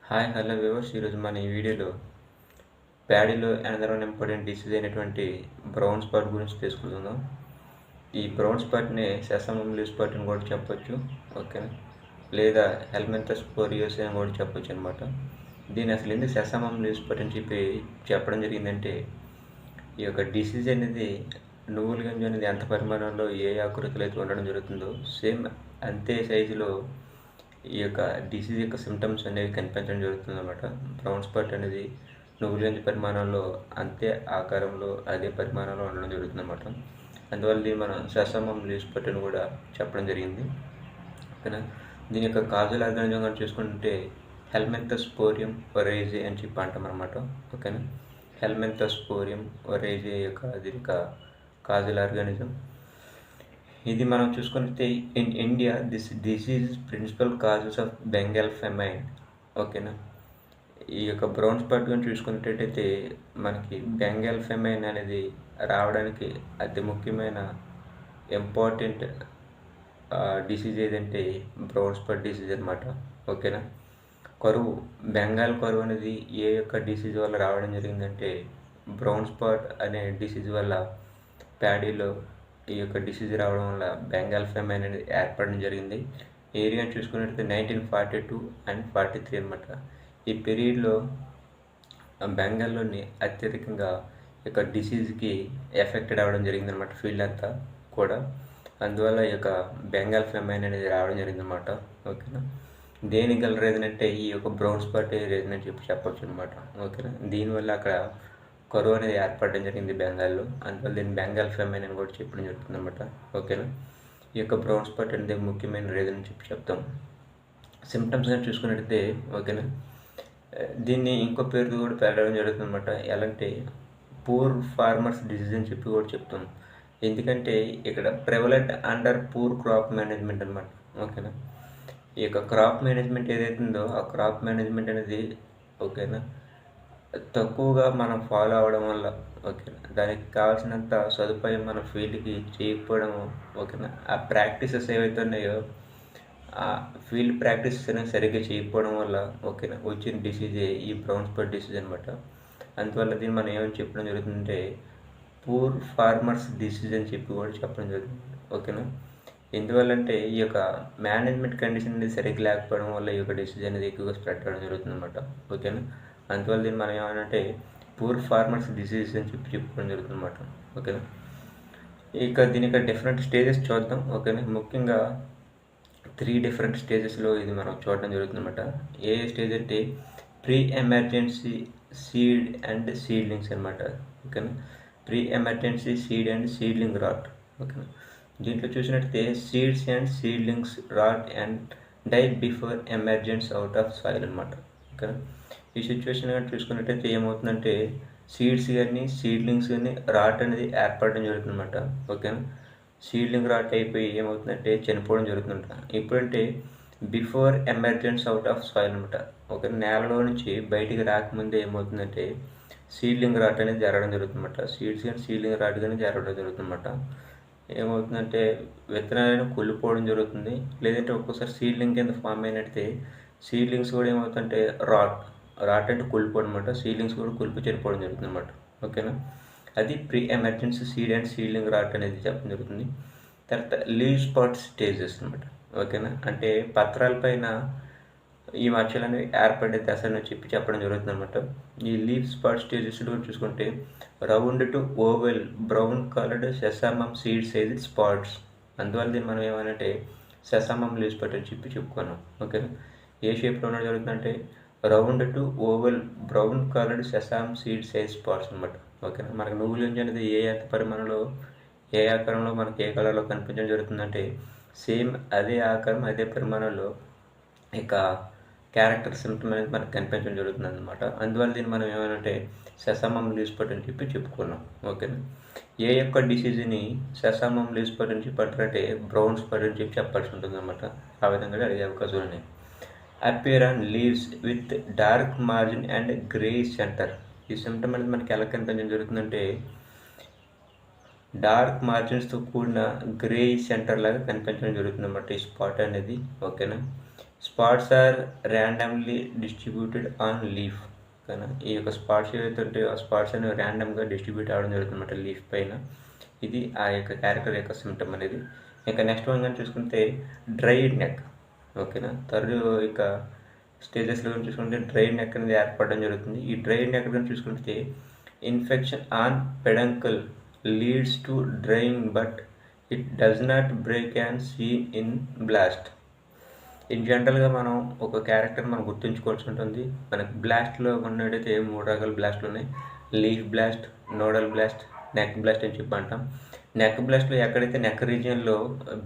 Hi hello viewers, ఈరోజు మన ఈ వీడియోలో ప్యాడీలో అనదర్ వన్ ఇంపార్టెంట్ డిసీజ్ అయినటువంటి బ్రౌన్ స్పాట్ గురించి తెలుసుకుందాం. ఈ బ్రౌన్ స్పాట్ని సెసమమ్ లీవ్ స్పాట్ అని కూడా చెప్పొచ్చు, ఓకేనా, లేదా హెల్మెంథస్ స్పోరియోసిస్ అని కూడా చెప్పొచ్చు అనమాట. దీని అసలు ఎందుకు సెసమమ్ లీవ్ స్పాట్ అని చెప్పడం జరిగిందంటే, ఈ యొక్క డిసీజ్ అనేది నువ్వుల గింజ అనేది ఎంత పరిమాణంలో ఏ ఆకృతిలో అయితే ఉండడం జరుగుతుందో సేమ్ అంతే సైజులో ఈ యొక్క డిసీజ్ యొక్క సిమ్టమ్స్ అనేవి కనిపించడం జరుగుతుందన్నమాట. బ్రౌన్ స్పాట్ అనేది నువ్వుల గింజ పరిమాణంలో అంతే ఆకారంలో అదే పరిమాణంలో ఉండడం జరుగుతుందన్నమాట. అందువల్ల దీన్ని మనం సెసమమ్ లీవ్ స్పాట్ అని కూడా చెప్పడం జరిగింది, ఓకేనా. దీని యొక్క కాజల్ ఆర్గానిజం కానీ చూసుకుంటే హెల్మెంథస్ స్పోరియం ఒరైజే అని చెప్పి అంటాం అనమాట, ఓకేనా. హెల్మెంథస్ స్పోరియం ఒరైజే యొక్క దీని యొక్క కాజల్ ఆర్గానిజం. ఇది మనం చూసుకుంటే in India this disease principal causes of Bengal famine, ఓకేనా. ఈ యొక్క బ్రౌన్ స్పాట్ గురించి చూసుకున్నట్టయితే మనకి బెంగాల్ ఫెమైన్ అనేది రావడానికి అతి ముఖ్యమైన ఇంపార్టెంట్ డిసీజ్ ఏదంటే బ్రౌన్ స్పాట్ డిసీజ్ అనమాట, ఓకేనా. కరువు, బెంగాల్ కరువు అనేది ఏ యొక్క డిసీజ్ వల్ల రావడం జరిగిందంటే బ్రౌన్ స్పాట్ అనే డిసీజ్ వల్ల ప్యాడీలో ఈ యొక్క డిసీజ్ రావడం వల్ల బెంగాల్ ఫెమైన్ అనేది ఏర్పడడం జరిగింది. ఏరియా చూసుకున్నట్లయితే 1942 అండ్ 43 అనమాట. ఈ పీరియడ్లో బెంగాల్లోని అత్యధికంగా ఈ యొక్క డిసీజ్కి ఎఫెక్టెడ్ అవ్వడం జరిగిందనమాట, ఫీల్డ్ అంతా కూడా. అందువల్ల ఈ యొక్క బెంగాల్ ఫెమైన్ అనేది రావడం జరిగిందనమాట, ఓకేనా. దేనికి గల రీజన్ అంటే ఈ యొక్క బ్రౌన్ స్పాట్ రీజన్ అని చెప్పొచ్చు అనమాట, ఓకేనా. దీనివల్ల అక్కడ కరువు అనేది ఏర్పడడం జరిగింది బెంగాల్లో, అందువల్ల దీన్ని బెంగాల్ ఫెమైన్ అని కూడా చెప్పడం జరుగుతుంది అనమాట, ఓకేనా. ఈ యొక్క బ్రౌన్ స్పాట్ అనేది ముఖ్యమైన రీజన్ అని చెప్తాం. సిమ్టమ్స్ కానీ చూసుకున్నట్టయితే, ఓకేనా, దీన్ని ఇంకో పేరుతో కూడా పెరగడం జరుగుతుంది అనమాట. ఎలాంటి పూర్ ఫార్మర్స్ డిసీజ్ అని చెప్పి కూడా చెప్తాం. ఎందుకంటే ఇక్కడ prevalent under poor crop management అనమాట, ఓకేనా. ఈ యొక్క క్రాప్ మేనేజ్మెంట్ ఏదైతే ఉందో ఆ క్రాప్ మేనేజ్మెంట్ అనేది, ఓకేనా, తక్కువగా మనం ఫాలో అవ్వడం వల్ల, ఓకేనా, దానికి కావాల్సినంత సదుపాయం మన ఫీల్డ్కి చేయకపోవడం, ఓకేనా, ఆ ప్రాక్టీసెస్ ఏవైతే ఉన్నాయో ఆ ఫీల్డ్ ప్రాక్టీసెస్ అనేది సరిగ్గా చేయకపోవడం వల్ల, ఓకేనా, వచ్చిన డిసీజే ఈ బ్రౌన్ స్పాట్ డిసీజ్ అనమాట. అందువల్ల దీన్ని మనం ఏమని చెప్పడం జరుగుతుందంటే పూర్ ఫార్మర్స్ డిసీజ్ అని చెప్పి కూడా చెప్పడం జరుగుతుంది, ఓకేనా. ఎందువల్లంటే ఈ యొక్క మేనేజ్మెంట్ కండిషన్ అనేది సరిగ్గా లేకపోవడం వల్ల ఈ యొక్క డిసీజ్ అనేది ఎక్కువగా స్ప్రెడ్ అవ్వడం జరుగుతుంది అనమాట, ఓకేనా. అందువల్ల దీన్ని మనం ఏమనంటే పూర్ ఫార్మర్స్ డిసీజ్ అని చెప్పుకోవడం జరుగుతుంది అనమాట, ఓకేనా. ఇక దీని యొక్క డిఫరెంట్ స్టేజెస్ చూద్దాం, ఓకేనా. ముఖ్యంగా 3 డిఫరెంట్ స్టేజెస్లో ఇది మనం చూడడం జరుగుతుంది అనమాట. ఏ స్టేజ్ అంటే pre emergency seed and seedlings అనమాట, ఓకేనా. Pre emergency seed and seedling rot, ఓకేనా. దీంట్లో చూసినట్లయితే seeds and seedlings rot and die before emergence out of soil అనమాట, ఓకేనా. ఈ సిచ్యువేషన్ కానీ చూసుకున్నట్టయితే ఏమవుతుందంటే సీడ్స్ కానీ సీడ్లింగ్స్ కానీ రాట్ అనేది ఏర్పడడం జరుగుతుందన్నమాట, ఓకేనా. సీడ్లింగ్ రాట్ అయిపోయి ఏమవుతుందంటే చనిపోవడం జరుగుతుందంట. ఇప్పుడంటే before emergence out of soil అనమాట, ఓకే. నేలలో నుంచి బయటికి రాకముందే ఏమవుతుందంటే సీడ్లింగ్ రాట్ అనేది జరగడం జరుగుతుందన్నమాట. సీడ్స్ కానీ సీడ్లింగ్ రాట్ కానీ జరగడం జరుగుతుందన్నమాట. ఏమవుతుందంటే విత్తనాలను కుళ్ళిపోవడం జరుగుతుంది, లేదంటే ఒక్కోసారి సీడ్లింగ్ కింద ఫామ్ అయినట్టే సీడ్లింగ్స్ కూడా ఏమవుతుందంటే రాట్ అంటే కుళ్ళిపోవడం అనమాట. సీడ్లింగ్స్ కూడా కుళ్ళిపి చనిపోవడం జరుగుతుంది అనమాట, ఓకేనా. అది pre emergency seed and seedling rot అనేది చెప్పడం జరుగుతుంది. తర్వాత లీవ్ స్పాట్ స్టేజెస్ అనమాట, ఓకేనా. అంటే పత్రాలపైన ఈ మచ్చలు అనేవి ఏర్పడే దశను చెప్పడం జరుగుతుంది అనమాట. ఈ లీవ్ స్పాట్ స్టేజెస్లో చూసుకుంటే round to oval brown coloured sesamum seed size spots. అందువల్ల దీన్ని మనం ఏమనంటే సెసామమ్ లీవ్ స్పాట్ అని చెప్పుకున్నాం, ఓకేనా. ఏ షేప్లో ఉండడం జరుగుతుందంటే round to oval brown coloured sesame seed size spots అనమాట, ఓకేనా. మనకు నువ్వుల గింజ అనేది ఏ పరిమాణంలో ఏ ఆకారంలో మనకి ఏ కలర్లో కనిపించడం జరుగుతుందంటే సేమ్ అదే ఆకారం అదే పరిమాణంలో ఇక క్యారెక్టర్ సిమ్టమ్ అనేది మనకు కనిపించడం జరుగుతుంది అనమాట. అందువల్ల దీన్ని మనం ఏమంటే సెసామమ్ లీవ్ స్పాట్ అని చెప్పుకున్నాం, ఓకేనా. ఏ యొక్క డిసీజ్ని సెసామమ్ లీవ్ స్పాట్ అని చెప్పారంటే బ్రౌన్ స్పాట్ అని చెప్పాల్సి ఉంటుంది అనమాట. ఆ విధంగా అడిగే అవకాశాలు ఉన్నాయి. Appear on leaves with dark margin and grey centre. ఈ సిమ్టమ్ అనేది మనకి ఎలా కనిపించడం జరుగుతుందంటే డార్క్ మార్జిన్స్తో కూడిన గ్రే సెంటర్ లాగా కనిపించడం జరుగుతుంది అన్నమాట ఈ స్పాట్ అనేది, ఓకేనా. Spots are randomly distributed on leaf. కానీ ఈ యొక్క స్పాట్స్ ఏవైతే ఉంటాయో ఆ స్పాట్స్ అనేవి ర్యాండమ్గా డిస్ట్రిబ్యూట్ అవ్వడం జరుగుతుంది అనమాట లీఫ్ పైన. ఇది ఆ యొక్క క్యారెక్టర్ యొక్క సిమ్టమ్ అనేది. ఇంకా నెక్స్ట్ వన్ కానీ చూసుకుంటే డ్రైడ్ నెక్. ఓకేనా, థర్డ్ ఇక స్టేజెస్లో కానీ చూసుకుంటే డ్రైడ్ నెక్ అనేది ఏర్పడడం జరుగుతుంది. ఈ డ్రైడ్ నెక్ కానీ చూసుకుంటే infection on peduncle leads to drying but it does not break and seen in blast. In జనరల్గా మనం ఒక క్యారెక్టర్ మనం గుర్తుంచుకోవాల్సి ఉంటుంది. మనకి బ్లాస్ట్లో ఉన్నట్టయితే 3 రకాల బ్లాస్ట్లు ఉన్నాయి. Leaf blast, nodal blast, neck blast అని చెప్పి అంటాం. నెక్ బ్లాస్ట్లో ఎక్కడైతే నెక్ రీజియన్లో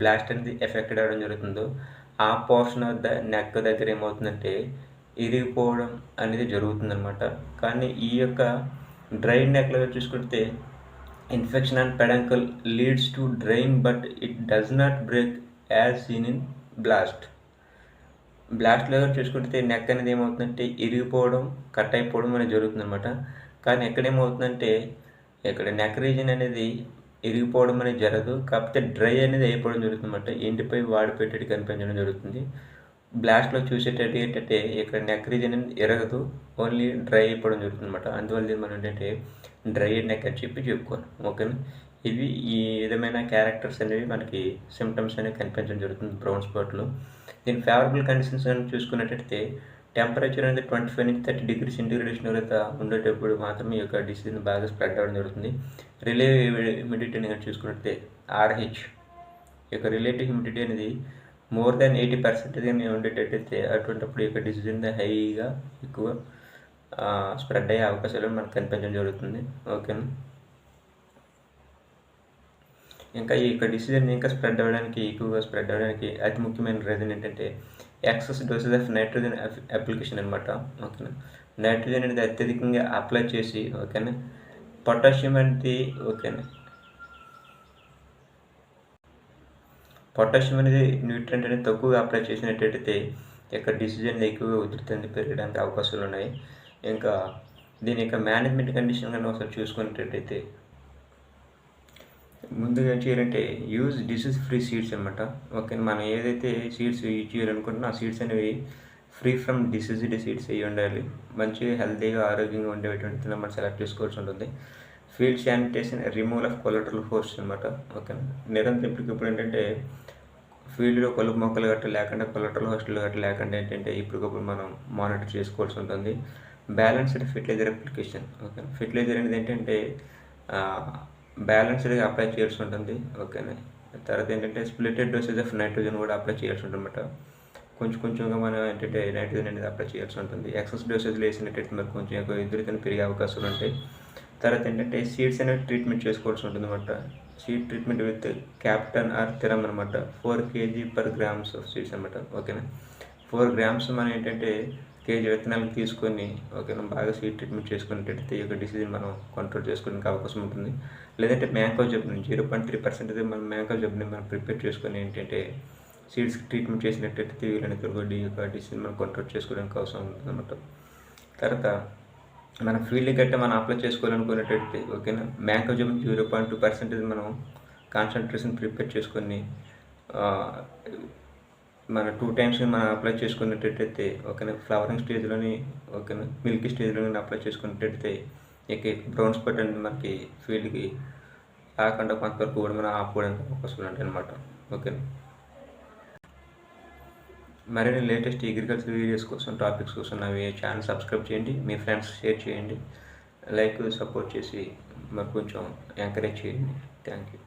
బ్లాస్ట్ అనేది ఎఫెక్టెడ్ అవ్వడం జరుగుతుందో ఆ పోర్షన్ ఆఫ్ ద నెక్ దగ్గర ఏమవుతుందంటే ఇరిగిపోవడం అనేది జరుగుతుందన్నమాట. కానీ ఈ యొక్క డ్రై నెక్లో చూసుకుంటే infection and peduncle leads to drain but it does not break as seen in blast. బ్లాస్ట్లో చూసుకుంటే నెక్ అనేది ఏమవుతుందంటే ఇరిగిపోవడం, కట్ అయిపోవడం అనేది జరుగుతుంది అనమాట. కానీ ఎక్కడేమవుతుందంటే ఇక్కడ నెక్ రీజన్ అనేది ఇరిగిపోవడం అనేది జరగదు, కాకపోతే డ్రై అనేది అయిపోవడం జరుగుతుంది అనమాట. ఎండిపోయి వాడిపెట్టేది కనిపించడం జరుగుతుంది. బ్లాస్ట్లో చూసేటట్టు ఏంటంటే ఇక్కడ నెక్ రీజన్ అనేది ఎరగదు, ఓన్లీ డ్రై అయిపోవడం జరుగుతుంది అనమాట. అందువల్ల మనం ఏంటంటే డ్రై నెక్ అని చెప్పి చెప్పుకోను. ఓకేనా, ఇవి ఈ విధమైన క్యారెక్టర్స్ అనేవి మనకి సిమ్టమ్స్ అనేవి కనిపించడం జరుగుతుంది బ్రౌన్ స్పాట్లో. దీని ఫేవరబుల్ కండిషన్స్ అని చూసుకున్నట్టయితే టెంపరేచర్ అనేది 25 నుంచి 30 డిగ్రీ సెంటీగ్రేడ్ వరకు ఉండేటప్పుడు మాత్రమే ఈ యొక్క డిసీజ్ బాగా స్ప్రెడ్ అవ్వడం జరుగుతుంది. రిలేటివ్ హ్యూమిడిటీ అనేది చూసుకున్నట్టే RH, ఈ యొక్క రిలేటివ్ హ్యూమిడిటీ అనేది మోర్ దాన్ 80% ఉండేటట్టయితే అటువంటిప్పుడు ఈ యొక్క డిసీజ్ అనేది హైగా ఎక్కువ స్ప్రెడ్ అయ్యే అవకాశాలు మనకు కనిపించడం జరుగుతుంది. ఓకేనా, ఇంకా ఈ యొక్క డిసీజ్ అనేది ఇంకా ఎక్కువగా స్ప్రెడ్ అవ్వడానికి అతి ముఖ్యమైన రీజన్ ఏంటంటే excess dosage of nitrogen application అనమాట. ఓకేనా, నైట్రోజన్ అనేది అత్యధికంగా అప్లై చేసి, ఓకేనా, పొటాషియం అనేది, ఓకేనా, పొటాషియం అనేది న్యూట్రియంట్ అనేది తక్కువగా అప్లై చేసినట్టయితే ఇక్కడ డిసీజ్ అనేది ఎక్కువగా ఉధృతి పెరగడానికి అవకాశాలు ఉన్నాయి. ఇంకా దీని యొక్క మేనేజ్మెంట్ కండిషన్ కానీ ఒకసారి చూసుకున్నట్టయితే ముందుగా చేయాలంటే యూజ్ డిసీజ్ ఫ్రీ సీడ్స్ అనమాట. ఓకే, మనం ఏదైతే సీడ్స్ యూజ్ చేయాలనుకుంటున్నా ఆ సీడ్స్ అనేవి ఫ్రీ ఫ్రమ్ డిసీజ్డ్ సీడ్స్ అయ్యి ఉండాలి. మంచిగా హెల్తీగా ఆరోగ్యంగా ఉండేటువంటి మనం సెలెక్ట్ చేసుకోవాల్సి ఉంటుంది. Field sanitation, removal of collateral host అనమాట. ఓకే, నిరంతరం ఇప్పటికిప్పుడు ఏంటంటే ఫీల్డ్లో కలుపు మొక్కలు గట్ట లేకుండా, కొలెటరల్ హోస్టులు గట్ట లేకుండా ఏంటంటే ఇప్పటికప్పుడు మనం మానిటర్ చేసుకోవాల్సి ఉంటుంది. Balanced fertilizer application. Okay, fertilizer అనేది ఏంటంటే బ్యాలెన్స్డ్గా అప్లై చేయాల్సి ఉంటుంది. ఓకేనా, తర్వాత ఏంటంటే స్ప్లిటెడ్ డోసేజ్ ఆఫ్ నైట్రోజన్ కూడా అప్లై చేయాల్సి ఉంటుంది అనమాట. కొంచెంగా మనం ఏంటంటే నైట్రోజన్ అనేది అప్లై చేయాల్సి ఉంటుంది. ఎక్సెస్ డోసేజ్లో వేసినట్టయితే మరి కొంచెం ఎక్కువ ఎదురుతని పెరిగే అవకాశాలు ఉంటాయి. తర్వాత ఏంటంటే సీడ్స్ అనేది ట్రీట్మెంట్ చేసుకోవాల్సి ఉంటుంది అనమాట. Seed treatment with captan or thiram అనమాట. 4 kg/g ఆఫ్ సీడ్స్ అనమాట. ఓకేనా, 4 grams మనం ఏంటంటే కేజీ విత్తనాలు తీసుకొని, ఓకేనా, బాగా సీడ్ ట్రీట్మెంట్ చేసుకున్నట్టయితే ఈ యొక్క డిసీజ్ మనం కంట్రోల్ చేసుకోవడానికి అవకాశం ఉంటుంది. లేదంటే మ్యాంకో జబ్బుని 0.3% మనం మ్యాంకో జబ్బుని మనం ప్రిపేర్ చేసుకొని ఏంటంటే సీడ్స్ ట్రీట్మెంట్ చేసినట్టయితే తెగులని తొలగొడ్డి ఈ యొక్క డిసీజ్ మనం కంట్రోల్ చేసుకోవడానికి అవసరం ఉంటుంది అనమాట. తర్వాత మన ఫీల్డ్ గట్ట మనం అప్లై చేసుకోవాలనుకున్నట్టయితే, ఓకేనా, మ్యాంకో జబ్బు 0.2% మనం కాన్సన్ట్రేషన్ ప్రిపేర్ చేసుకొని మన 2 times మనం అప్లై చేసుకున్నట్టయితే, ఓకేనా, ఫ్లవరింగ్ స్టేజ్లోని, ఓకేనా, మిల్కీ స్టేజ్లోని అప్లై చేసుకున్నట్టయితే ఇక బ్రౌన్ స్పాట్ అనేది మనకి ఫీల్డ్కి రాకుండా కొంతవరకు కూడా మనం ఆపుకోవడానికి అవకాశం ఉంటాయి అనమాట. ఓకేనా, మరిన్ని లేటెస్ట్ అగ్రికల్చర్ వీడియోస్ కోసం, టాపిక్స్ కోసం నా ఛానల్ సబ్స్క్రైబ్ చేయండి, మీ ఫ్రెండ్స్ షేర్ చేయండి, లైక్ సపోర్ట్ చేసి మరి కొంచెం ఎంకరేజ్ చేయండి. Thank you.